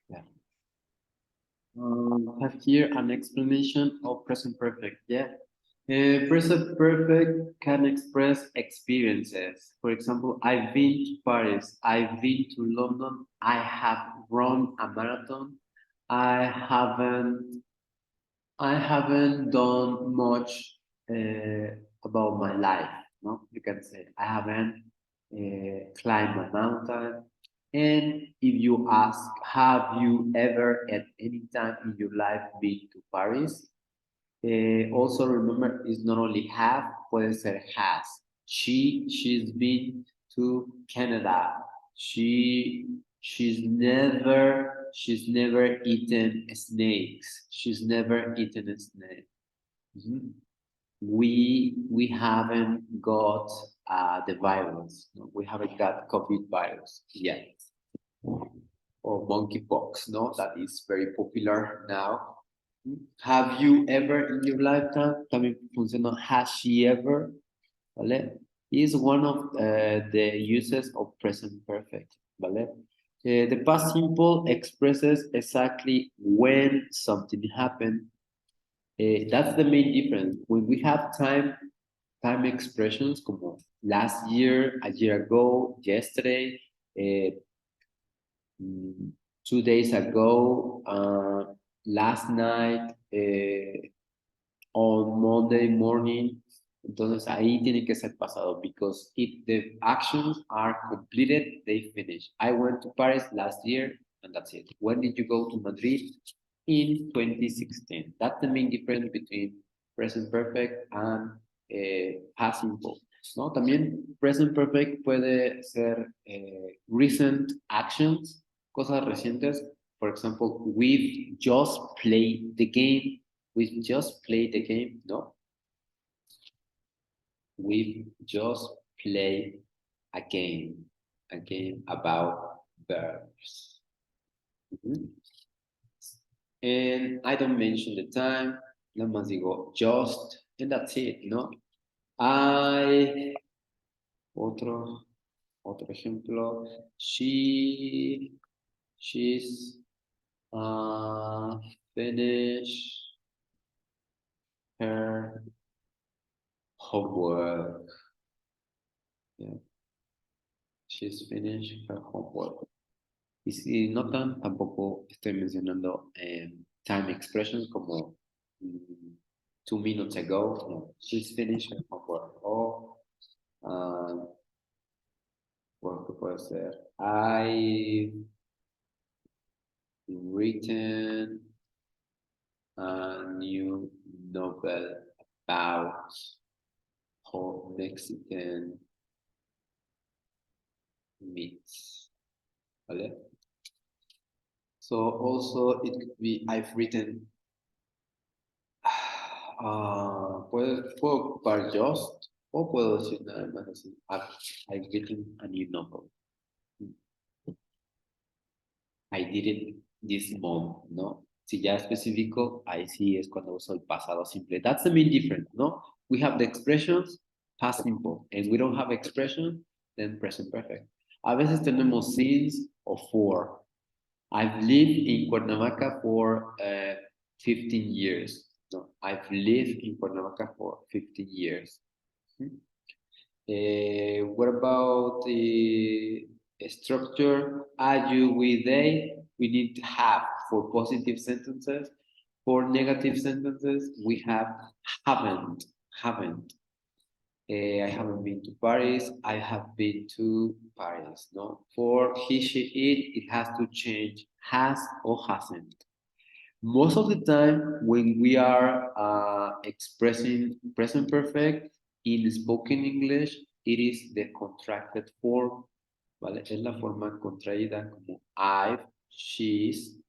Yeah. Have here an explanation of present perfect. Yeah. Present perfect can express experiences. For example, I've been to Paris. I've been to London. I have run a marathon. I haven't. I haven't done much about my life. No, you can say I haven't climbed a mountain. And if you ask, have you ever at any time in your life been to Paris? Also remember, it's not only have, puede ser has. She's been to Canada. She's never eaten snakes. She's never eaten a snake. Mhm. We haven't got the virus. No? We haven't got COVID virus yet, or monkeypox. No, that is very popular now. Have you ever in your lifetime? También funciona has she ever, ¿vale? Is one of the uses of present perfect, ¿vale? The past simple expresses exactly when something happened. That's the main difference. When we have time expressions como last year, a year ago, yesterday, uh, 2 days ago, last night, on Monday morning. Entonces ahí tiene que ser pasado because if the actions are completed, they finish. I went to Paris last year and that's it. When did you go to Madrid? In 2016. That's the main difference between present perfect and past simple. ¿No? También present perfect puede ser recent actions, cosas recientes. For example, we've just played the game. We just played the game, no? We just played a game about verbs. Mhm. And I don't mention the time, nada más digo just, and that's it, ¿no? I, otro, otro ejemplo, she's finished her homework. Yeah, she's finished her homework. Y si notan, tampoco estoy mencionando time expressions como 2 minutes ago. No, she's finished her homework. O, bueno, ¿qué puede ser? I written a new novel about how Mexican meats. ¿Vale? So also it could be I've written. Puedo ocupar just o puedo decir nada más así. I've written a new novel. I did it this month, ¿no? Si ya específico, ahí sí es cuando uso el pasado simple. That's the main difference, ¿no? We have the expressions past simple, and we don't have expression, then present perfect. A veces tenemos since o for. I've lived in Cuernavaca for 15 years. No, I've lived in Cuernavaca for 15 years. What about the structure? I, you, we, they. We need to have for positive sentences. For negative sentences, we have haven't, haven't. I haven't been to Paris. I have been to Paris. No, for he, she, it, it has to change has or hasn't. Most of the time, when we are expressing present perfect in spoken English, it is the contracted form, ¿vale? Es la forma contraída como I've, she's,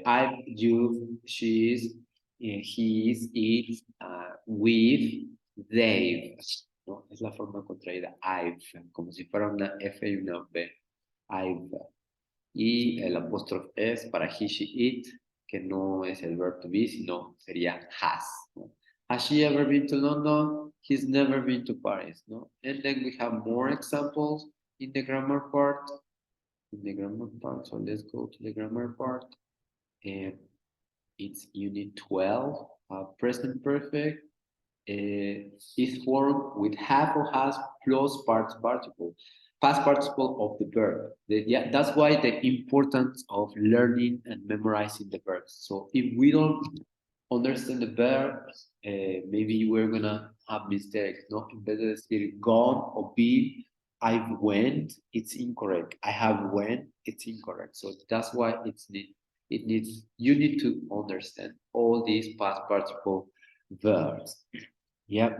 I've, you've, she's, he's, it's, we've, they've, ¿no? Es la forma contraída I've, como si fuera una F y una B. I've. Y el apóstrofe es para he, she, it, que no es el verb to be, sino sería has. ¿No? Has she ever been to London? He's never been to Paris. ¿No? And then we have more examples in the grammar part. in the grammar part. So let's go to the grammar part. And it's unit 12, present perfect is formed with have or has plus past participle of the verb. Yeah, that's why the importance of learning and memorizing the verbs. So if we don't understand the verbs, maybe we're gonna have mistakes. No, in vez de decir gone or been, I've went, it's incorrect. I have went, it's incorrect. So that's why it needs you need to understand all these past participle verbs. Yep.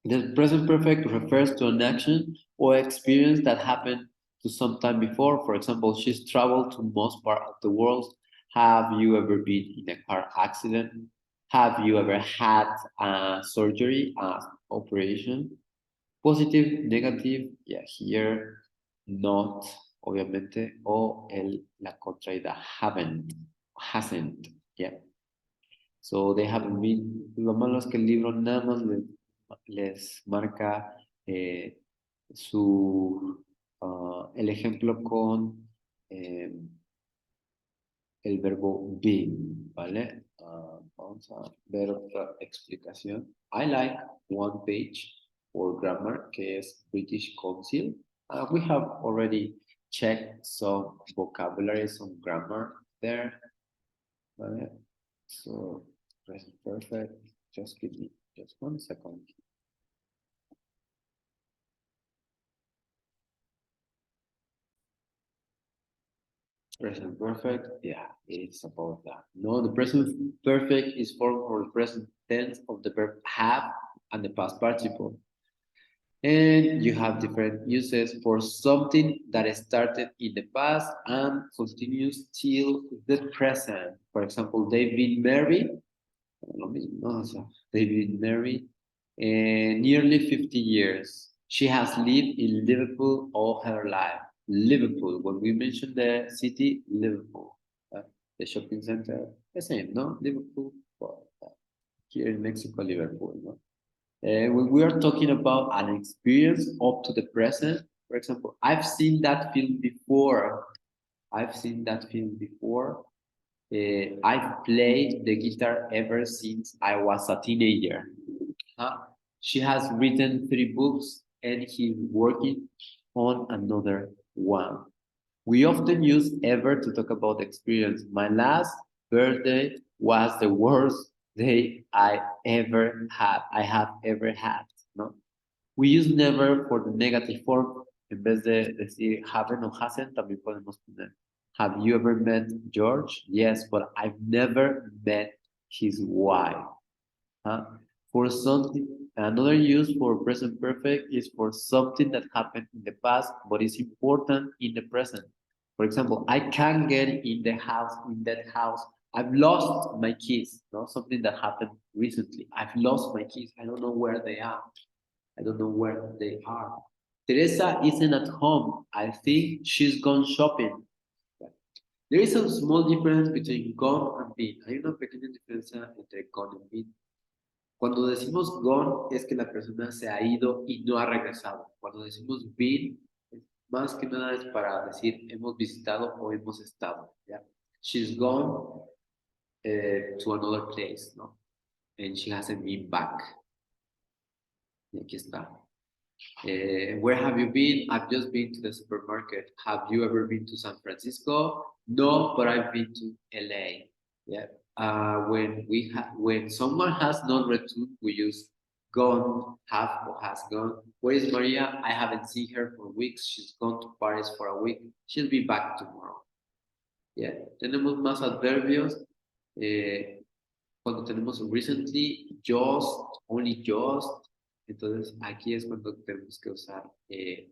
The present perfect refers to an action or experience that happened to some time before. For example, she's traveled to most part of the world. Have you ever been in a car accident? Have you ever had a surgery, operation? Positive, negative, yeah, here, not, obviamente, o la contraída, haven't, hasn't, yeah. So they haven't been. Lo malo es que el libro nada más les marca el ejemplo con el verbo being, ¿vale? Vamos a ver otra explicación. I like one page for grammar, que es British Council. We have already checked some vocabulary, some grammar there, ¿vale? So, present perfect. Just give me just 1 second. Present perfect, yeah, it's about that. No, the present perfect is formed for the present tense of the verb have and the past participle. And you have different uses for something that started in the past and continues till the present. For example, they've been married. They've been married nearly 50 years. She has lived in Liverpool all her life. Liverpool, when we mention the city, Liverpool. The shopping center, the same, no? Liverpool, well, here in Mexico, Liverpool, no? When we are talking about an experience up to the present, for example, I've seen that film before. I've seen that film before. I've played the guitar ever since I was a teenager. She has written 3 books and he's working on another one. We often use ever to talk about experience. My last birthday was the worst day I ever had. I have ever had. No? We use never for the negative form. En vez de decir haven't or hasn't, también podemos poner have you ever met George? Yes, but I've never met his wife. Huh? For something, another use for present perfect is for something that happened in the past but is important in the present. For example, I can't get in that house. I've lost my keys. No, something that happened recently. I've lost my keys. I don't know where they are. I don't know where they are. Teresa isn't at home. I think she's gone shopping. There is a small difference between gone and been. Hay una pequeña diferencia entre gone and been. Cuando decimos gone es que la persona se ha ido y no ha regresado. Cuando decimos been, más que nada es para decir hemos visitado o hemos estado. ¿Ya? She's gone to another place, ¿no? And she hasn't been back. Y aquí está. Where have you been? I've just been to the supermarket. Have you ever been to San Francisco? No, but I've been to LA. Yeah. When someone has not returned, we use gone, have or has gone. Where is Maria? I haven't seen her for weeks. She's gone to Paris for a week. She'll be back tomorrow. Yeah. Tenemos más adverbios. Cuando tenemos recently, just, only just. Entonces, aquí es cuando tenemos que usar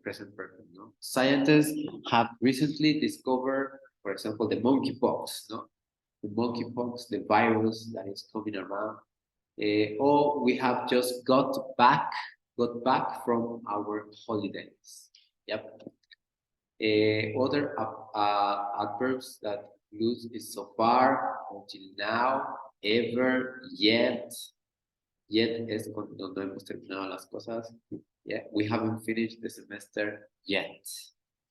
present perfect, ¿no? Scientists have recently discovered, for example, the monkeypox, ¿no? The monkeypox, the virus that is coming around. Or we have just got back from our holidays. Yep. Other adverbs that use is so far, until now, ever, yet. Yet es cuando no hemos terminado las cosas. Yeah, we haven't finished the semester yet.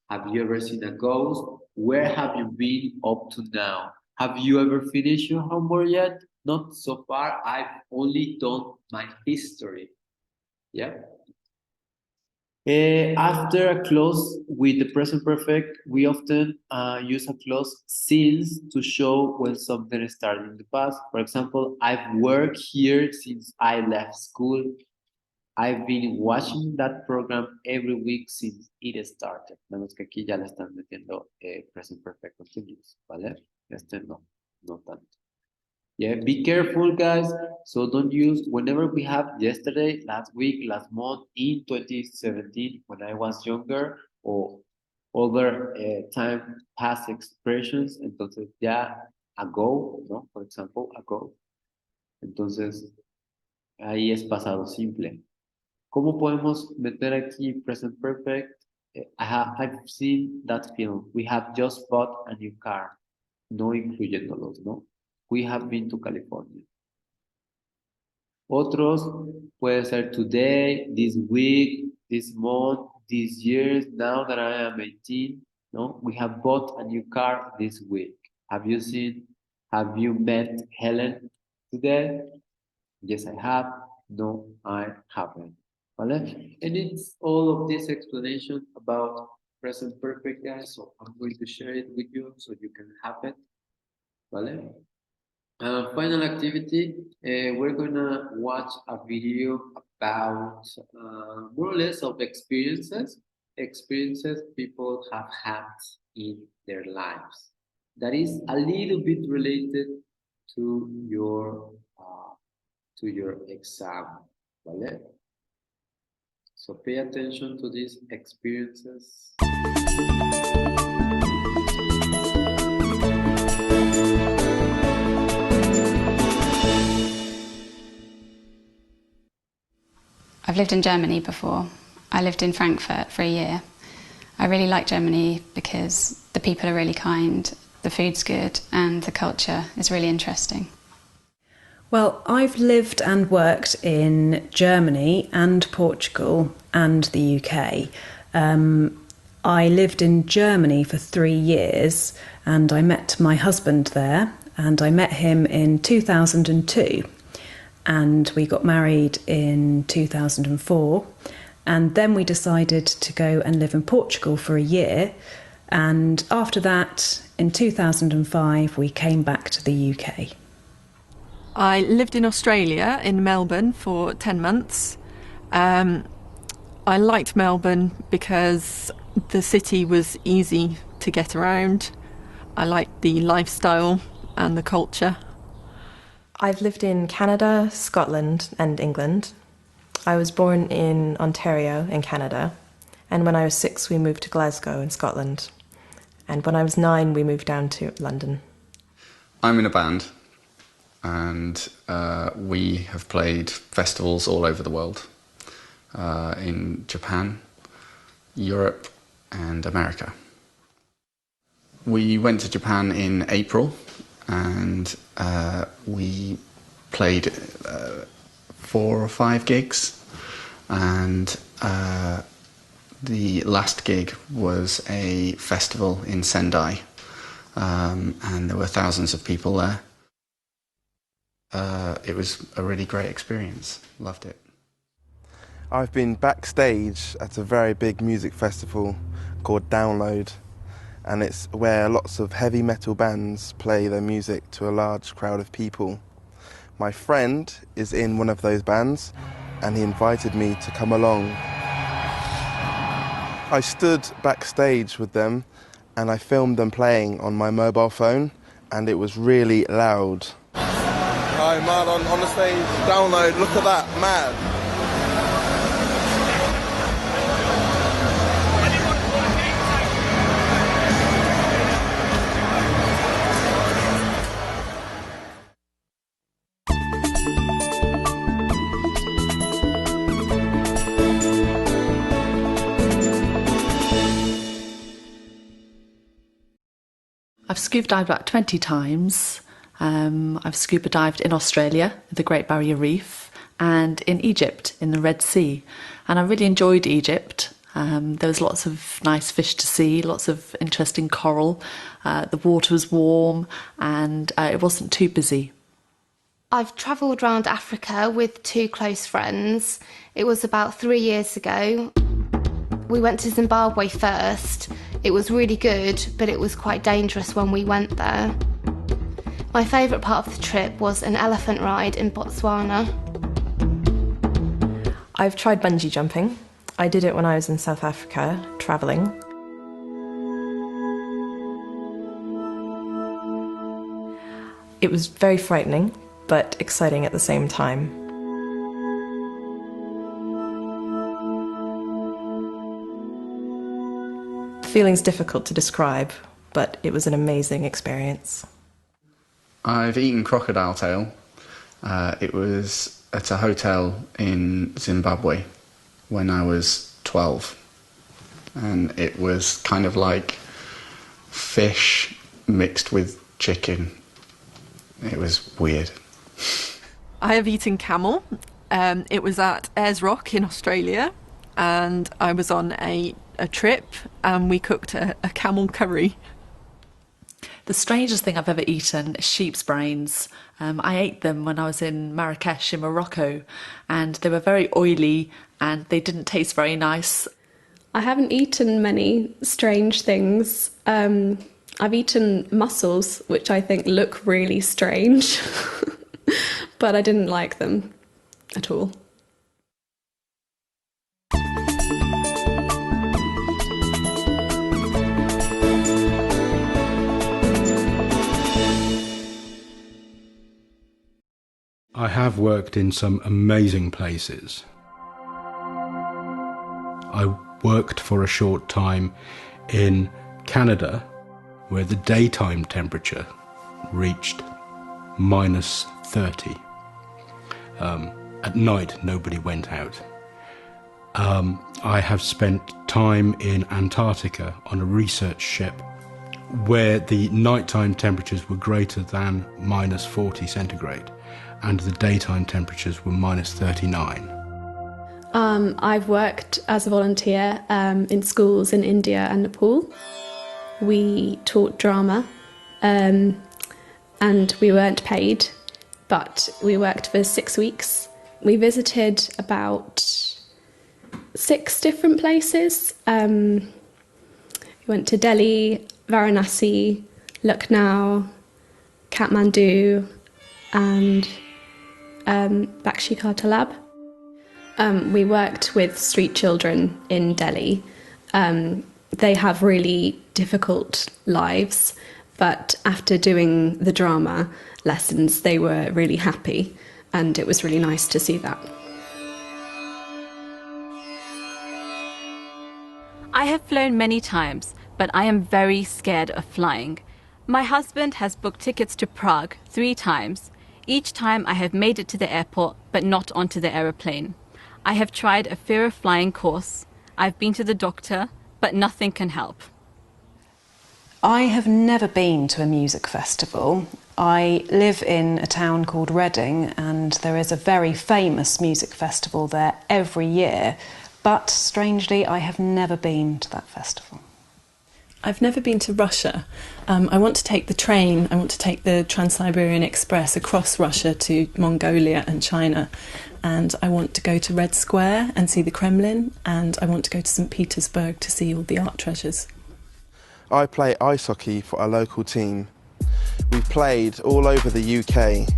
Have you ever seen a ghost? Where have you been up to now? Have you ever finished your homework yet? Not so far. I've only done my history. Yeah. After a clause with the present perfect, we often use a clause since to show when something started in the past. For example, I've worked here since I left school. I've been watching that program every week since it started. Vemos que aquí ya le están metiendo present perfect continuous, ¿vale? Este no, no tanto. Yeah, be careful, guys. So don't use whenever we have yesterday, last week, last month, in 2017, when I was younger, or other time past expressions. Entonces, ya ago, ¿no? For example, ago. Entonces, ahí es pasado simple. ¿Cómo podemos meter aquí present perfect? I've seen that film. We have just bought a new car. No incluyéndolos, ¿no? We have been to California. Otros puede ser today, this week, this month, this year, now that I am 18. No, we have bought a new car this week. Have you met Helen today? Yes, I have. No, I haven't. ¿Vale? And it's all of this explanation about present perfect, guys. So I'm going to share it with you so you can have it. ¿Vale? Final activity, we're gonna watch a video about more or less of experiences people have had in their lives. That is a little bit related to your exam, ¿vale? So pay attention to these experiences. I've lived in Germany before. I lived in Frankfurt for a year. I really like Germany because the people are really kind, the food's good, and the culture is really interesting. Well, I've lived and worked in Germany and Portugal and the UK. I lived in Germany for 3 years and I met my husband there, and I met him in 2002. And we got married in 2004, and then we decided to go and live in Portugal for a year, and after that, in 2005, we came back to the UK. I lived in Australia, in Melbourne, for 10 months. I liked Melbourne because the city was easy to get around. I liked the lifestyle and the culture. I've lived in Canada, Scotland and England. I was born in Ontario in Canada, and when I was 6 we moved to Glasgow in Scotland, and when I was 9 we moved down to London. I'm in a band, and we have played festivals all over the world, in Japan, Europe and America. We went to Japan in April, and we played 4 or 5 gigs, and the last gig was a festival in Sendai, and there were thousands of people there. It was a really great experience, loved it. I've been backstage at a very big music festival called Download, and it's where lots of heavy metal bands play their music to a large crowd of people. My friend is in one of those bands, and he invited me to come along. I stood backstage with them, and I filmed them playing on my mobile phone, and it was really loud. Hi, mad on the stage, Download, look at that, mad. I've scuba dived about 20 times. I've scuba dived in Australia, the Great Barrier Reef, and in Egypt, in the Red Sea. And I really enjoyed Egypt. There was lots of nice fish to see, lots of interesting coral. The water was warm and it wasn't too busy. I've travelled around Africa with two close friends. It was about 3 years ago. We went to Zimbabwe first. It was really good, but it was quite dangerous when we went there. My favourite part of the trip was an elephant ride in Botswana. I've tried bungee jumping. I did it when I was in South Africa, travelling. It was very frightening, but exciting at the same time. The feeling's difficult to describe, but it was an amazing experience. I've eaten crocodile tail. It was at a hotel in Zimbabwe when I was 12. And it was kind of like fish mixed with chicken. It was weird. I have eaten camel. It was at Ayers Rock in Australia, and I was on a trip and we cooked a camel curry. The strangest thing I've ever eaten is sheep's brains. I ate them when I was in Marrakesh in Morocco, and they were very oily and they didn't taste very nice. I haven't eaten many strange things. I've eaten mussels, which I think look really strange, but I didn't like them at all. I have worked in some amazing places. I worked for a short time in Canada, where the daytime temperature reached -30. At night, nobody went out. I have spent time in Antarctica on a research ship where the nighttime temperatures were greater than -40 centigrade and the daytime temperatures were -39. I've worked as a volunteer in schools in India and Nepal. We taught drama and we weren't paid, but we worked for 6 weeks. We visited about 6 different places. We went to Delhi, Varanasi, Lucknow, Kathmandu and Bakshi-Ka Talab. We worked with street children in Delhi. They have really difficult lives, but after doing the drama lessons, they were really happy, and it was really nice to see that. I have flown many times, but I am very scared of flying. My husband has booked tickets to Prague 3 times. Each time I have made it to the airport, but not onto the aeroplane. I have tried a fear of flying course. I've been to the doctor, but nothing can help. I have never been to a music festival. I live in a town called Reading, and there is a very famous music festival there every year, but strangely I have never been to that festival. I've never been to Russia. I want to take the train, I want to take the Trans-Siberian Express across Russia to Mongolia and China, and I want to go to Red Square and see the Kremlin, and I want to go to St. Petersburg to see all the art treasures. I play ice hockey for a local team. We've played all over the UK,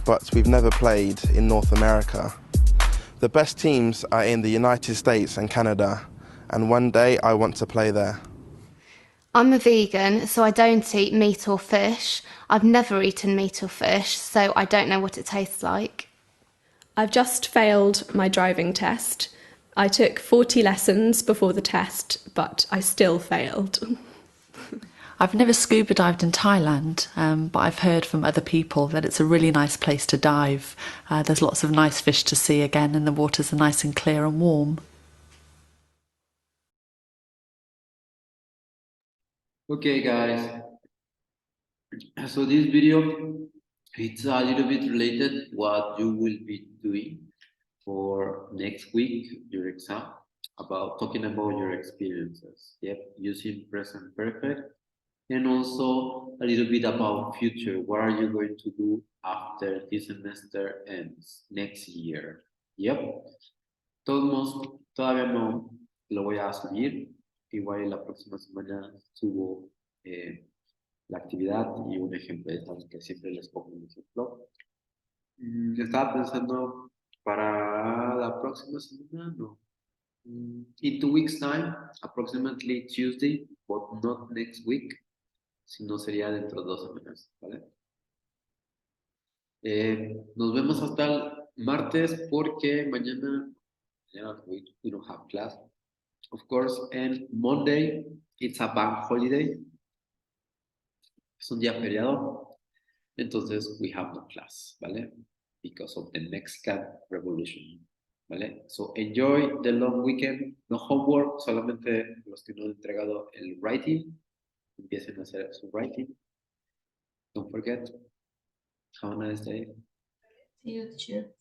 but we've never played in North America. The best teams are in the United States and Canada, and one day I want to play there. I'm a vegan, so I don't eat meat or fish. I've never eaten meat or fish, so I don't know what it tastes like. I've just failed my driving test. I took 40 lessons before the test, but I still failed. I've never scuba dived in Thailand, but I've heard from other people that it's a really nice place to dive. There's lots of nice fish to see again, and the waters are nice and clear and warm. Okay, guys. So this video, it's a little bit related what you will be doing for next week, your exam. about talking about your experiences. Yep, using present perfect, and also a little bit about future. What are you going to do after this semester ends next year? Yep. Todos modos, todavía no lo voy a subir. Igual la próxima semana subo la actividad y un ejemplo. Ya saben que siempre les pongo un ejemplo. Estaba pensando para la próxima semana, no. In 2 weeks' time, approximately Tuesday, but not next week, sino sería dentro de 2 semanas, ¿vale? Nos vemos hasta el martes porque mañana we don't have class, of course, and Monday it's a bank holiday. Es un día feriado, entonces we have no class, ¿vale? Because of the Mexican Revolution, ¿vale? So enjoy the long weekend, no homework, solamente los que no han entregado el writing, empiecen a hacer su writing. Don't forget. Have a nice day. See you, teacher.